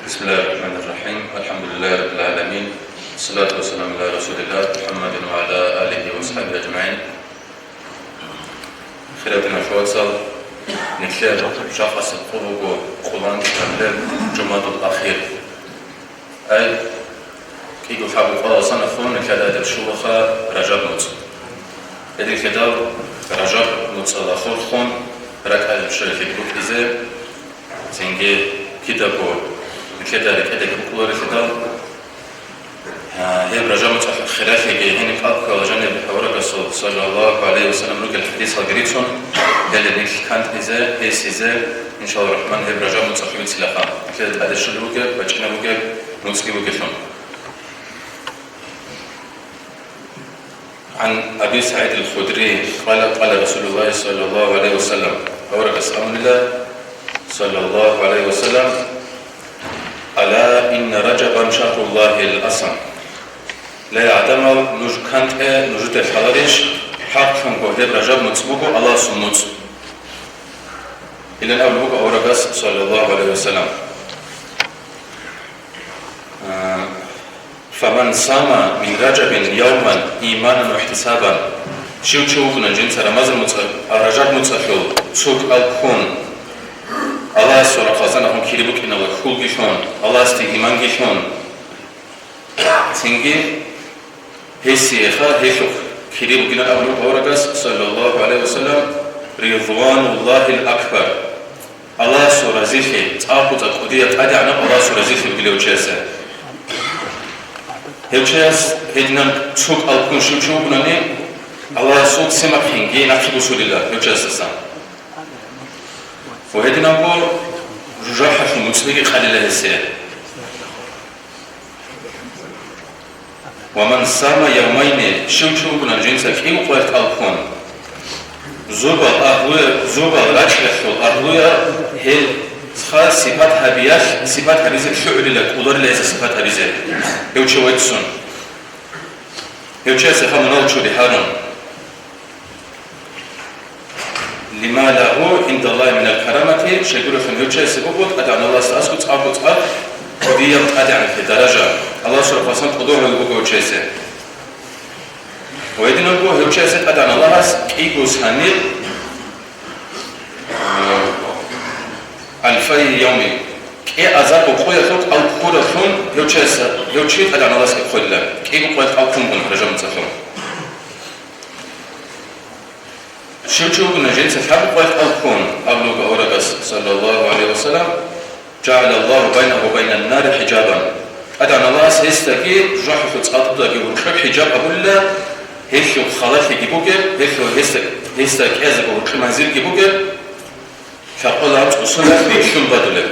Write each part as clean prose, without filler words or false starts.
بسم الله الرحمن الرحيم. الحمد لله رب العالمين، الصلاة والسلام على رسول الله محمد وعلى آله وصحبه أجمعين. خيراتنا شواصل نكشف شخص القلوب وقلان كامل جماد الأخير أي كيقو حابب الله صنفون نكادات الشوخة رجب نوت هذه الكتاب رجب نوت الأخير خون ركع الشريف الكوكيزة تنجي كتابه كذلك هذا كل الكتاب هي برجع متأخر خلافه هنا أبقى جانب الحوار صلى الله عليه وسلم نقول الحديث الجريتون قال لي كانت إذا إن شاء الله الرحمن هي برجع متأخر سلاحا كذا هذا الشيء بوجه بجنا بوجه نسقي بوجه شون. عن أبي سعيد الخدري قال رسول الله صلى الله عليه وسلم أورك أسأل الله صلى الله عليه وسلم ألا إن رجبا شهر الله الأصم لا يعتمر نجكنت نجد الحلالش حق كهدب رجب نتسبوك الله سنوت إلى الأولوك أورقس صلى الله عليه وسلم فمن صام من رجب يوما إيمانا واحتسابا شوفنا جنس رمضان رجب متأخر سوق الكون الله سورة خاصنا هم كيربوك إن الله خول جشون الله استيمان جشون تنجي هسيخا هشوك كيربوك إن أولو أورغاس صلى الله عليه وسلم رضوان الله الأكبر الله سورة زيخي تأخذ القضية أدعنا الله سورة زيخي بلو جاسة هجاس هدنا تسوق الكون شو بناني الله سوق سمك هنجي نفس رسول الله هجاس السلام وهذه نقول رجحة المسلمين خلال السنة ومن صام يومين شو كنا جنس كي وقت الكون زوبا رجحة الأهلية هي خاص صفات هبياش صفات هبيزة شو عليك ودور ليس صفات هبيزة يوشي ويتسون يوشي سخام نوشو بحارون لما له عند الله من الكرامة شيقول خن يوجه سببوت أدعنا الله سأسكت أبوت أب وديم أدعنا في درجة الله سبحانه وتعالى قدوم البوك يوجه سه ويدنا البوك يوجه سه أدعنا الله كيجوز هنيل ألفي يومي كي أزار بقوية ثوت أو قدر ثون يوجه أدعنا الله سكخل له كي بقوية أو كم بن رجال متخون شو نجلس حب قوي الكون أبلغ أورغس صلى الله عليه وسلم جعل الله بينه وبين النار حجابا أدعنا الله سيستكي جحف تأطبق ورشب حجاب أبولا هيشو خلاص يجيبوك هيستكي أزق ورشب منزل يجيبوك فقولات أصول بيشون بدله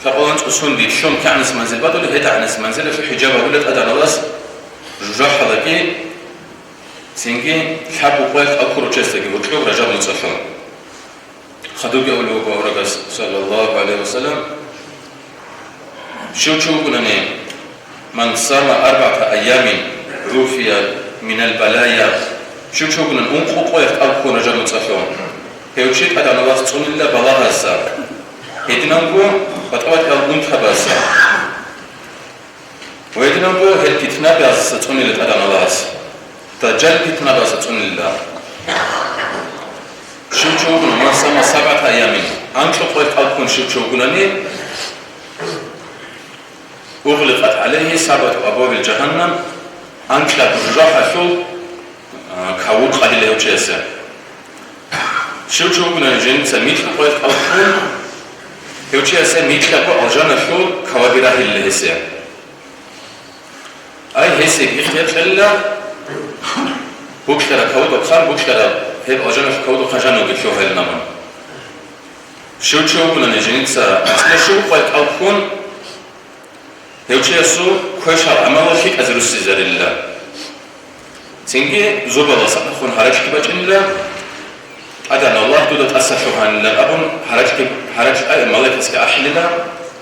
فقولات أصول بيشون كعنس منزل بدله هيدعنس منزل في حجاب أبولا أدعنا الله جحف سينجي حبوا قويت أكثر جسدك وكيف رجال نتصفون خدوك أولوك ورقص صلى الله عليه وسلم شو قلنا من صام 4 أيام روفي من البلايا شو قلنا أنقو قويت أكثر رجال نتصفون هيوشيت أدعنا الله تصون الله بلاها السار هيدنانقو بطوات ألقون تباسا وهيدنانقو هالكتنا بياس تصون الله أدعنا الله تجل بيتنا باسطون الله شو من صام 7 أيام أنت قلت أكون شو قلني أغلقت عليه 7 أبواب الجهنم أنت رجحة شو كود قليل يوجسه شو قلنا جنس ميت قلت أكون يوجسه ميت لكو أجانا شو كوابيره اللي هسه أي هسه اختيار خلا بوكشترا كود وخار بوكشترا هيب أجانا في كود وخجانو بشوف النمون شو كنا نجنسا أصلا شو قلت أكون هيوشي سو كوشار عمله شيء أزرس زر الله تنجي زوبا لصق خون حرج كباج الله أدانا الله دود تأسفه عن الله أبون حرج أي ملك اسك أحلنا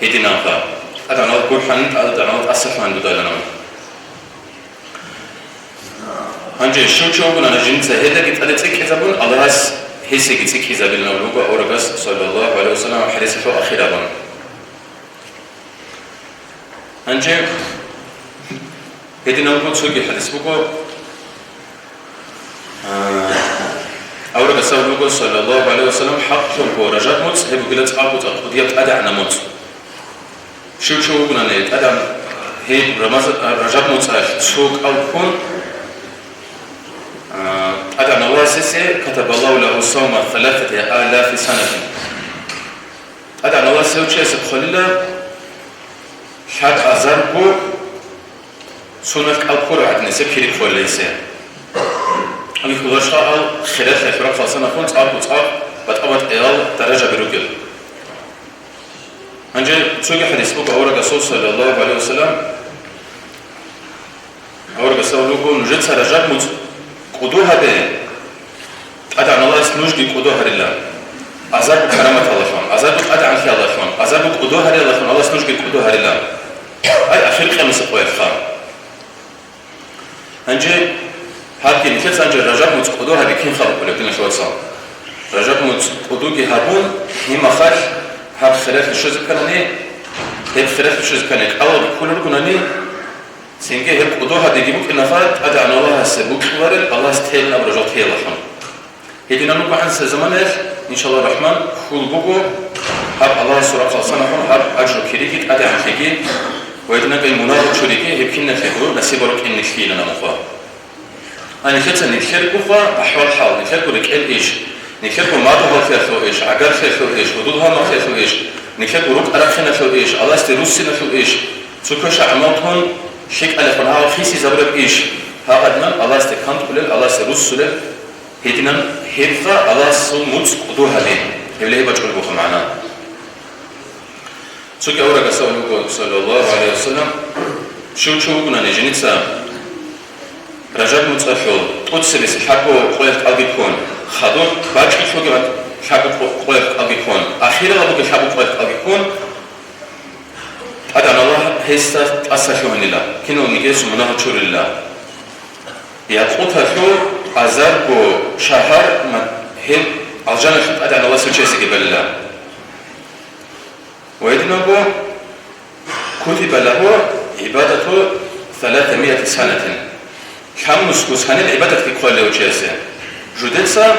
هدينا فا أدانا الله كل حن أدانا الله تأسفه عن دود لنا هنجي شو قلنا نجنسا هذا قد أدتك كتابون الله هسه قد كتاب النبوة أورغاس صلى الله عليه وسلم حديثه أخيرا أنجي هدينا نقول سوقي حديث بقول أورد السلام صلى الله عليه وسلم حق ورجاء موت هي بقولت أبو تقضية أدعنا موت شو قلنا نيت أدم هي رجاء موت سوق أو كون أدعنا الله سيسي كتب الله له صوم 3000 سنة أدعنا الله سوتشي سبخليلا شاد أزربو سونك أبكر عدنا سبكيري كوليسي أبي خداشا أل خلاف الفرق فاصلنا خونت أبو تأب بتأبط إيال درجة بروجل أنجي تسوق حديث بوك أورا رسول صلى الله عليه وسلم أورا رسول الله نجد سرجات مت قدوها به أدعى الله اسموش دي قدوها لله أزار بكرامة الله فان أزار بك أدعى في الله فان أزار بك قدوها لله فان الله اسموش دي قدوها لله أي أخير خمس قوي فان أنجي هاكي نكتس أنجي رجاء مت قدوها بكين خلق ولكن شو صار رجاء مت قدوكي هابون هم خاش هاب خلاف الشوز كناني هاب خلاف الشوز كناني الله بكل ركناني سينجي هاب قدوها بيجيبوك النفات أدعى الله سبوك ورل الله استهلنا برجاء تهيلا فان هدينا نقول عن سزمانه إن شاء الله الرحمن خل بقو هاب الله سورة خلصنا هم هاب أجر كريكي أدعى خيكي ويدنا قل مناظر شريكي هبكينا خيرو نسيب رك إن خيلنا نمخوا أنا كنت نخير كوفا أحوال حال نخير كورك إيش نخير كور ماذا فيها خو إيش عقار فيها خو إيش حدودها ما فيها خو إيش نخير كورك أرق فينا خو إيش الله استروسنا خو إيش سكوش عملتهم شيك على فنها خيسي زبرك إيش هذا الله استكانت كله الله استروسله هدينا هيفا الله صمت قدوها ليه يبليه بجول بوخ معنا سوكي أورا قصة صلى الله عليه وسلم شو قلنا نجنيتسا رجب متصفل قدس بس حقو قلت أبيكون خدور باقي شو قلت حقو قلت أبيكون أخيرا لابد حقو قلت أبيكون أدعى الله هستا أسفل الله كنو نجلس منها شور الله يقول شو أزرق شهر هم الجنة أدعى الله سوتشي سجبل الله ويدنا كتب له عبادته 300 سنة كم نسكوس هني العبادة في كل وجهه جدتها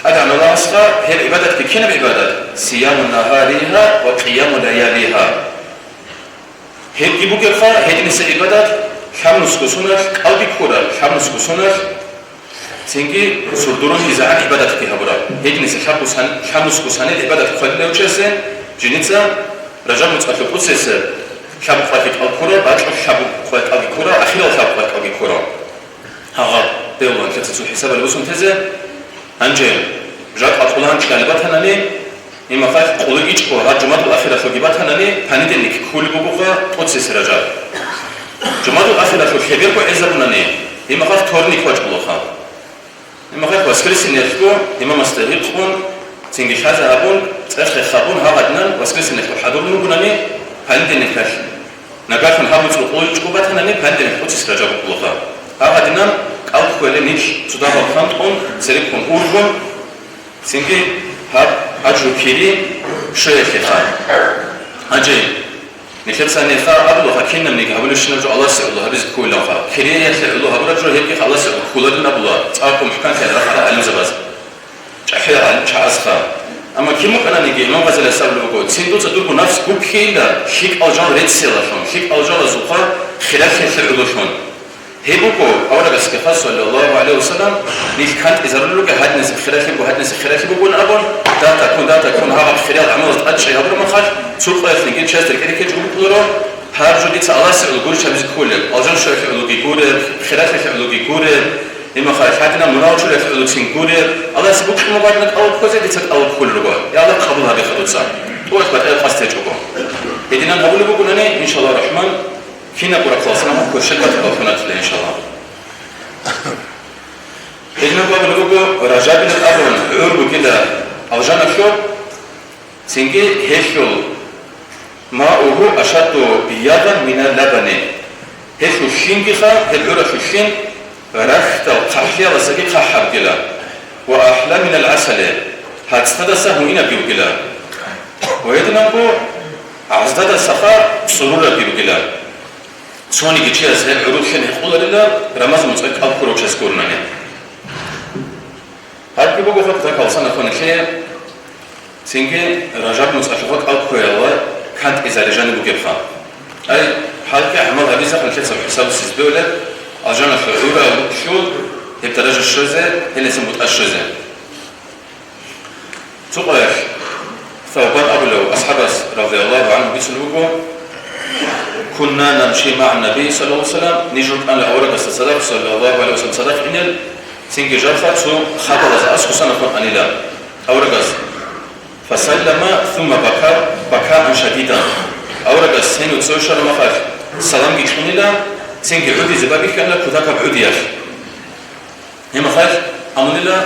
أدعى الله أسقى هي العبادة في كنا بعبادة صيام نهارها وقيام لياليها هي جيبوك الخا هي نسى عبادة كم نسكوسنا قلبي كورا كم نسكوسنا سينجي سردورون إذا عن عبادة فيها برا هي نسى كم نسكوسنا العبادة في كل وجهه جنيتها رجال متأخر قصص كم خلفت الكورا بعد كم خلفت الكورا أخيرا خلفت الكورا هذا دولة كتسو حساب الوسم تزه أنجيل جات أطولان كلمات هنالي إما خاف قوليج كو هالجماعة الأخيرة خجبات هنالي هندينك كل بوقها قدس رجال جماعة الأخيرة خجبير كو عزبناني إما خاف تورني كواج بلوخا إما خاف واسكريس نيركو إما مستهيقون تنجي هذا أبون تأخذ خابون هذا واسكريس نيركو حضور نبوناني هندينك نقاشون هابوت القوليج كو بات هنالي هندينك قدس رجال بلوخا هذا أو كل نيش تدافع خامتهم سرقهم أورجون سينكي هاب أجر كيري شيء خير أجي نكتب سنة خار أبلغ كنا نيجي هقول شنو جو الله سأل الله بس كل الله كيري يخلق الله هقول جو هيك خلاص كل لنا الله تأكل محكم كذا رفع على المزبز أحيا على شعسخا أما كم كنا نيجي ما غزل السبب بقول سندو تدور بنفس كوكيلا شيك أوجان ريت سيلاشون شيك أوجان زوقا خلاف يخلق الله هيبوكو أولا بس كفاس صلى الله عليه وسلم ليش كانت إذا رلوا كهاد نسب خلافي وهاد نسب خلافي بقول أبون دا تكون هذا خلال عمل أشياء هذا ما خاش سوق يفنجين شاستر كده كده جوب كلورو هارجو ديت الله سأل يقول شبز كله أجن شو يفعلوا بيقول خلاف يفعلوا بيقول إما خاش حتى مناوش ولا يفعلوا تنقول الله سبوك ما بعد نك أول كوزة ديت أول كل رجال يا الله قبل هذا خدود سام توش بدأ خاصة تجوبه إذن أنا هقول بقول أنا إن شاء الله الرحمن كنا برا خلاصنا هم كل شيء بتوقفنا إن شاء الله. إذن بقول رجال الأرض عرب كده أوجانا شو سينجي هشو ما هو أشد بياضا من اللبن هشو شينجي خا هالعرب شين رخت وقحية وسقي قحب كلا وأحلى من العسل هتستدسه هنا بيوكلا ويدنا بقول عزداد السخاء سرور بيوكلا سوني كتشيز هل عروض خن يقول لله رمز مصدق أبكر وشسكورناني هل كي بقول فقط كالسنة خن خير سينجي رجب مصدق أبكر الله كانت إذا رجال بقيبها أي حالك عمل هذه زخم كتسب حساب السيسبولة أجانا في أورا شو يبترج الشوزة هل يسمى الشوزة تقول ثوبان أبلو أصحاب رضي الله عنه بيسلوكم كنا نمشي مع النبي صلى الله عليه وسلم نجرب أن الأورق الصدق صلى الله عليه وسلم صدق إنل سينجي جرفت سو خطر أسكو سنفون أنيلا أورق فسلم ثم بكاء شديدا أورق سينو تسوشر مخاف سلام جيشونيلا سينجي عودي زبابي كان لك كتاك بعودي ياخ هم خاف أمونيلا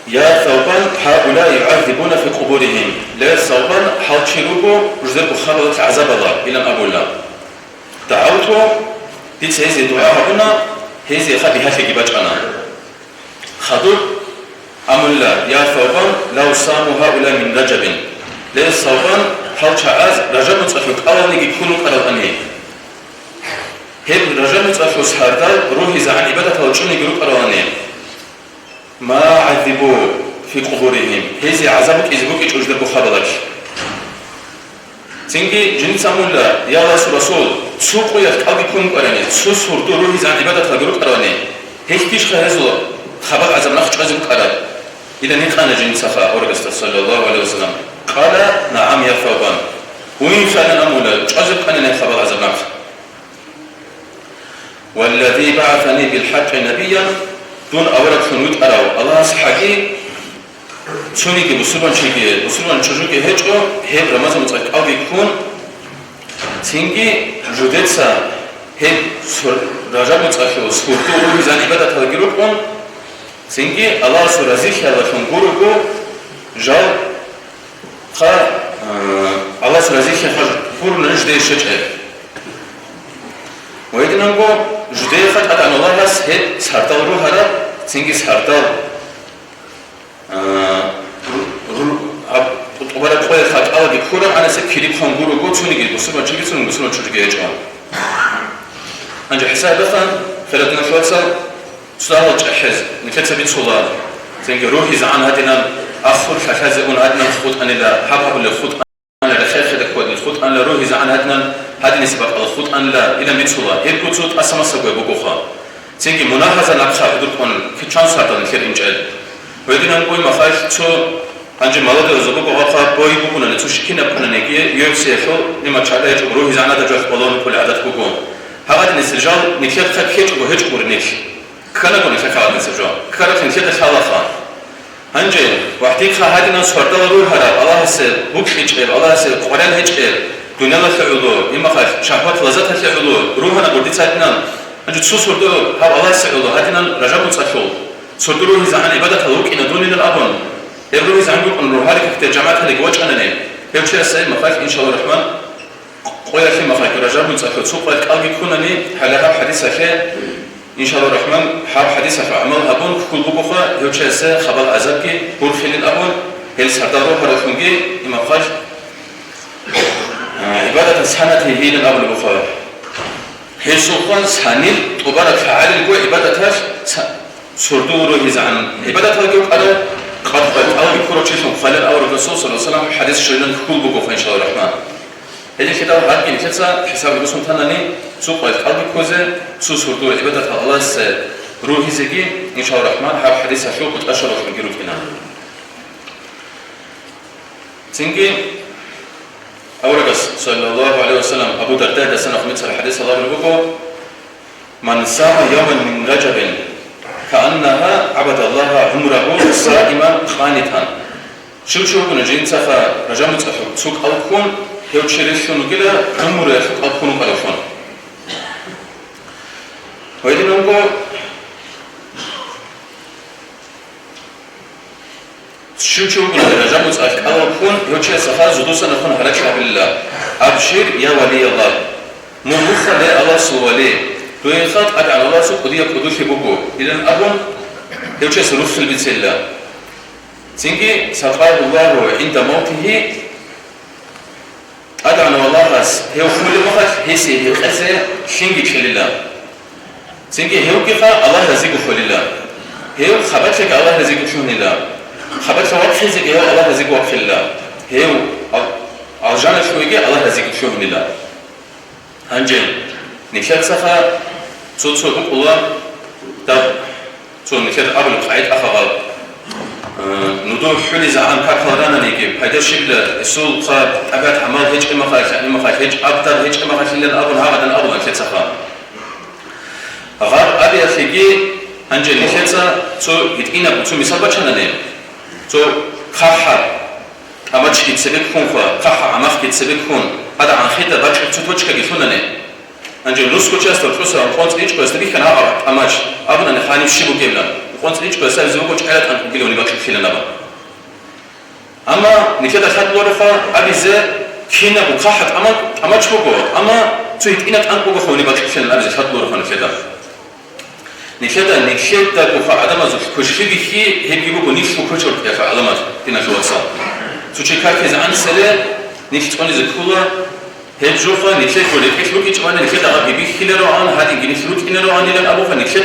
يا ثوبان هؤلاء يعذبون في قبورهم لا ثوبان حال تشيروكو جزركو خبرت عذاب الله إلى أبو الله دعوتو ديت هذه دعاء هنا هذه خبيها في جباج أنا خدور أم الله يا ثوبان لو صاموا هؤلاء من رجب لا ثوبان حال تعاز رجب متأخر أول نيجي يكونوا قرآني هب رجب متأخر سهردا روحي زعل عبادة توجهني جروب قرآني ما عذبوا في قبورهم هذه عذابك إذبوك إجوجد بخبرك تنجي جنس أمولا يا رسول تسوقوا يتقلب يكون قراني تسوق روحي زعل عبادة تغيرك قراني هيك كيش خيزو خبر عذاب نخش عذبك قران إذا نقانا جنس أخا أورغست صلى الله عليه وسلم قال نعم يا ثوبان وين فعلا أمولا عذبك أنا خبر عذاب نخش والذي بعثني بالحق نبيا دون أورق خنود أراو الله سحقي سوني كي بسرعان شيء بسرعان شجوع كي هجو هب رمضان متأكد أو يكون تيجي جودتسا هب رجال متأكد سكوتو وميزان عبادة تلاقيروكم تيجي الله سرزيخ هذا خنقولكو جال خا الله سرزيخ خا فور نجدي الشجع ويدنا نقول جدي خد أن الله بس هاد سهرتال روح هذا تيجي سهرتال وبرد خوي خد الله بكورم أنا سكيري خنقول وقول شو نيجي بسرعة تيجي سون بسرعة شو تيجي يجوا أنت حساب بفهم خلتنا شو أصل سؤال جاهز نكتب بيت سؤال تيجي روحي زعان هادنا أخر حاجة أون هادنا خود أنا لا حبها ولا خود أنا لا خير خدك ولا خود أنا روحي زعان هادنا هذه نسبة الخط أن لا إلى ميتسولا هيك كتوت أسمى سبب بقوخا تيجي مناهزة نقشة حدود كون في chance هذا الخير إنجال ويدنا نقول ما خايف تو أنجي مالك الزبوق وقفا بوي بقولنا نتوشكينا بقولنا نيجي يوم سيخو لما تشاهده يجبروه زعنا دجاج بالون كل عدد بقول هذا النسجال نكير خكيت وهج قرنيش كنا قلنا خكال النسجال كنا خنكيت خلاصا أنجي وحديك هذه ناس فردا روح هذا الله سر بوك هجير الله سر قرآن هجير دنيا لا تعلو إما خاف شهوات لذات تعلو روحنا قدي تاتنا أنجد سو سردو هذا الله سعلو هاتنا رجال متصل سردو روح زعان عبادة تلوك إن دوننا الأبون يبروه زعان يقول أن روحك في الجامعات هذه وجه أنا نيم يوشي السيد مخاف إن شاء الله الرحمن قوي في مخاف رجال متصل سوق القلب يكونني حلها حديث خير إن شاء الله الرحمن حاب حديث في أعمال أبون كل بقوخا يوشي السيد خبر عذابك بور خلي الأبون هل سردو روح رخونجي إما خاف عبادة سنة هي الأول بخار هي سوقان سنين وبارك فعال الجو عبادتها سردور وهزعن عبادتها الجو على قد أو يكون شيء خلال أول الرسول صلى الله عليه وسلم حديث شيئا كل بقوف إن شاء الله الرحمن هذه كده هذه كده حساب الرسول ثاني سوق القلب كوزة سو سردور عبادتها الله س روحي زكي إن شاء الله الرحمن حاب حديث شو بتأشر في الجروب هنا تنجي أورقس صلى الله عليه وسلم أبو درداء سنة خمسة الحديث الله بنقوله من صام يوما من رجب كأنها عبد الله عمره صائما خانتا شو كنا جين سفا رجال متأخر سوق ألكون هيو تشريشون كده عمره سوق ألكون وقلفون ويدي نقول شو كنا رجال متأخر ألكون هيو تشري سفا زدوسا نكون هرجع بالله أبشر يا ولي الله ممخ لا الله سوالي دويخات أدعى الله سوق قدية قدوش بقو إذن أبون هيو تشري سروف البيت الله تنجي سقاه الله عند موته أدعنا والله هو كل مخش هسي هقزة شنجي شللا سنجي هو كفا الله رزقه خللا هو خبرتك الله رزقه شهنلا خبرت وقت رزق هو الله رزقه وقت الله هو أرجعنا شوية الله رزقه شهنلا هنجي نكشف سخا صوت الله تاب صوت نكشف أبو القاعد أخغل ندور حلي زعان كاكورانا نيجي هيدا شكل السول قاب أبعد عمال هيج إما خايف هيج أبدر هيج إما خايف لين أبو هذا الأبو نكشف سخا غار أبي أخيجي هنجي نكشف تو هتينا بتو مثال بتشنا نيم تو خاحر أما تشكي تسبب خون خا خاحر أما خي تسبب خون هذا عن خيطة بتش تو تشكي جثونا نيم هنجي لوسكو تشاست تروسا خونت إيش بس تبي كان هذا أماش أبونا نخاني شيبو جبنا خونت إيش بس زوجو تشعلت عن كل يوم يبغى يشيل نبا أما نكشف أخذ لورفا أبي زي كينا بخاحر أما تشبوكو أما تو هتينا عن بوكو خوني يبغى يشيل أبي زي أخذ لورفا نكشف ده كوفا عدم أزوج كشفي بخي هيجيبو بنيش وكشور كيف علامات تنا جواسا تشيكار كذا عن سلة نكشف تقولي زكولا هيجوفا نكشف ولا كشلوك يجوانا نكشف ده غبي بخيل روان هذه جني شلوك إن روان إلى الأبو فنكشف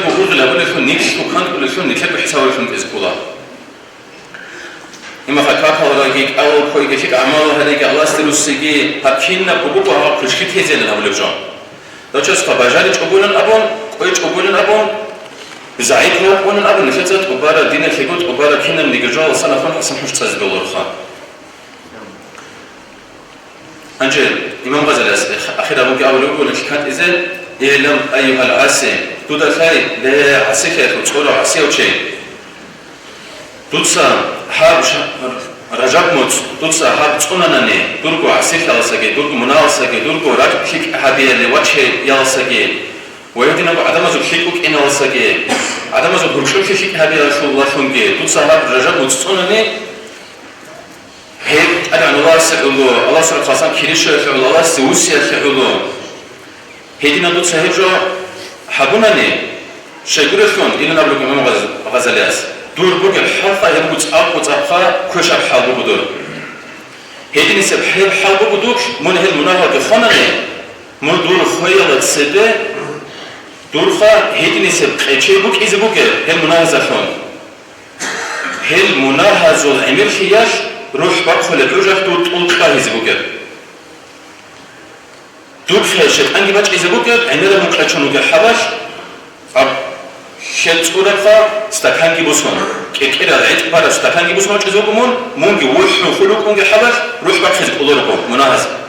بقول غلبنا شو نكشف وكان كل شو نكشف بحساب شو نكذكولا إما فكاك ولا هيك أو كوي كشيك عمله هذيك الله استلوسيجي هكينا بقول وها كشكت هزين الأبو لبجان لو جالس فباجالي تقولون الأبون كويش قبول الأبون بزعيد له قبول الأبون نشأت قبارة دينا خيقود قبارة كنا من الجوال صنع فن حسن حش تزد الله خان أنجل إمام غزالي أخيرا ممكن أول يقول إن كانت إذن يعلم أيها العاصي تودا خير لا عاصي خير وتصور عاصي أو شيء تدسا حاب رجب موت تدسا حاب تصونناني دوركو عاصي خلاصكي دوركو مناوسكي دوركو راجب خيك حبيه لوجه يالسكي ويدينا عدم زوج شيء إن وصاجي عدم زوج برشلو شيء هذه رسول الله شونجي تصهر رجب وتصونني هيك أدعى الله سعوله الله سبحانه وتعالى كريش يفعل الله سوسي يفعله هيدينا تصهر جو حبونني شيء شلون إلى نبلغ إمام غزالياس دور بوك الحلقة يبغى تأبقى كوش الحلقة بدور هيدينا سبحب حلقة بدور من هالمناهضة خانني من دور خيال السبب دورخا هيدني سبقتشي بوك إذا بوك هل مناهزة خون هل مناهزة العمل خياش روح بدخل الوجه تقول خا إذا بوك دور خيشت أنجي بتش إذا بوك عمل مقلتشون وجه حواش أب شد صورة استكانجي بوسون كده العيد بارا استكانجي بوسون إذا بوكمون مونجي وش نخلوك مونجي حواش روح بدخل قلوركم مناهزة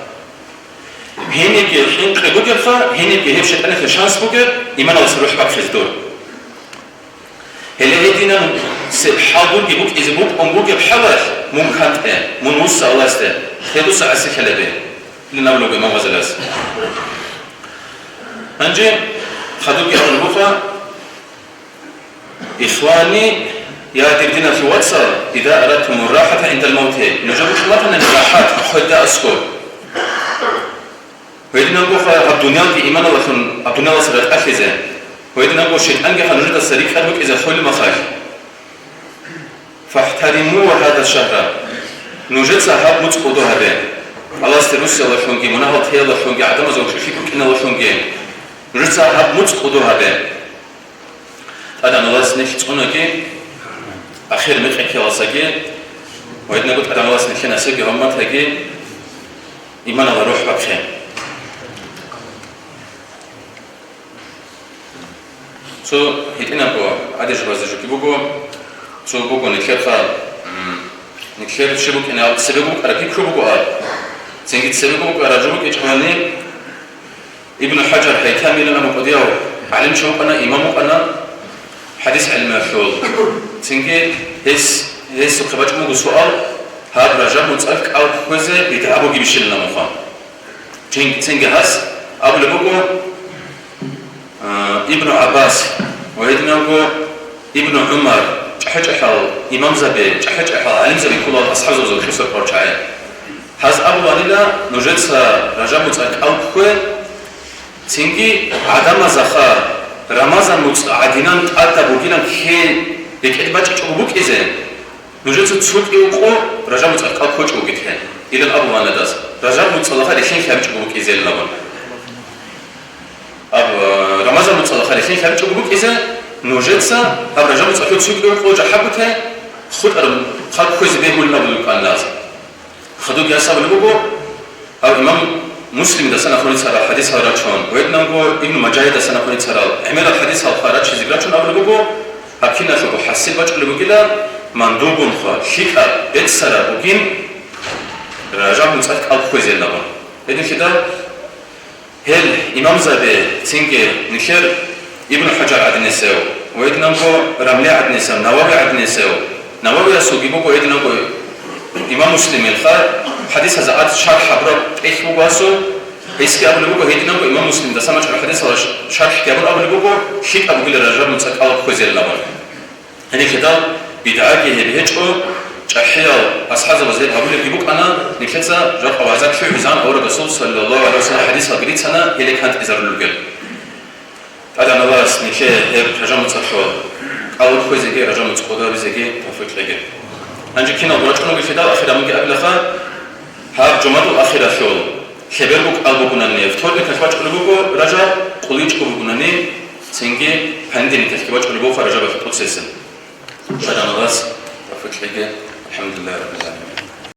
هنيك الحين كبوكر خا هنيك هيفش أنا في شانس بوكر إيمان الله سروح بقى في الدور هلا هدينا حاضر جبوك إذا بوك بوك بحواش ممكن من وصل الله است خدوس عسى كلبه لنا ولو بما وزلاس أنجي خدوك يا البوفا إخواني يا تبدينا في واتساب إذا أردتم الراحة عند الموت نجيب مثلا الراحات حتى أسكت ويدنا نقول الدنيا في إيمان الله الدنيا الله سبحانه أخذه ويدنا نقول شيء أنجح نجد السريك خدمك إذا خل مخاش فاحترموا هذا الشهر نجد صاحب متقودو هذا الله استرسل الله شونجي مناهض هي الله شونجي عدم زوج شيء كنا الله شونجي نجد صاحب متقودو هذا هذا الله سنشت أناكي أخير مخك الله سجى ويدنا نقول هذا الله سنشنا سجى هم تهجي إيمان الله روح بخير so هنا بو عادش بازجو كيبوكو so بوكو نكشف شبوك أنا سببوك أركيب شبوكو سنجد سببوك أرجوك إجمالي ابن حجر هيكامل لنا مقديو علم شو أنا إمامك أنا حديث علم الحول سنجد هس سكبت مو سؤال هذا رجع متسألك أو كذا بيتعبوا جيبش لنا مخان سنجد هس أبو لبوكو ابن عباس ويدناغو ابن عمر جحج حال إمام زبي جحج حال علم زبي كل أصحاب زوج خسر برجعي هذا أبو وليلا نجد رجع متأك أو كوي تيجي عدم زخار رمضان عدينان أتا بوكينا كي يكيد بتش أبوك إذا نجد تسوق يوقو رجع متأك أو كوي أبوك إلى الأبو ولداس رجب متصلخه لشين خابج بوك إزيل لبن أب رمضان متصلخه لشين خابج بوك إزيل نوجدسا أب رجب متصلخه تسوق يوم خوج حبته خد أرم خد خوز بيقول نبلو كان لازم خدوك يا سب لبوكو أو إمام مسلم دسنا خوني سرا حديث هراتشون ويدنا نقول ابن مجاهد دسنا خوني سرا عمل الحديث هالخارج شزيقراتشون أب لبوكو أكيد نشوفه حسيل باش لبوكيلا مندوبون خا شيكا بتسرا بوكين رجب متصلخ أب خوز لبن إذن كده هل إمام زبي تينكي نشر ابن حجر عدن السو ويدنا نقول رملي عدن السو نووي عدن السو نووي السوقي بوكو ويدنا نقول إمام مسلم الخار حديث هذا أرد شرح حبر إيش بواسو إيش كأبو لبوكو هيدنا نقول إمام مسلم ده سمع الحديث هذا شرح كأبو أبو لبوكو شيك أبو قل الرجال من سك ألف خوزي اللبن هني كده بدعاء يهبهجو جحيل أصحاب وزير أبو لبوك أنا نكتة جاب أوازات شو ميزان أور الرسول صلى الله عليه وسلم حديث هقولي سنة هي كانت إزار اللجل هذا نلاس نكشة هب رجال من سك ألف خوزي كي رجال من سك قدر بزكي تفرق لجل أنجي كنا برجعنا بفدا آخر أمك قبل خا هاب جمعة الآخرة شول خبر بوك ألبوكونني فتور بكفاش ألبوكو رجع قليش ألبوكونني سنجي هندي نتكفاش ألبوكو رجع بفتور سيسن هذا نلاس تفرق لجل الحمد لله رب العالمين.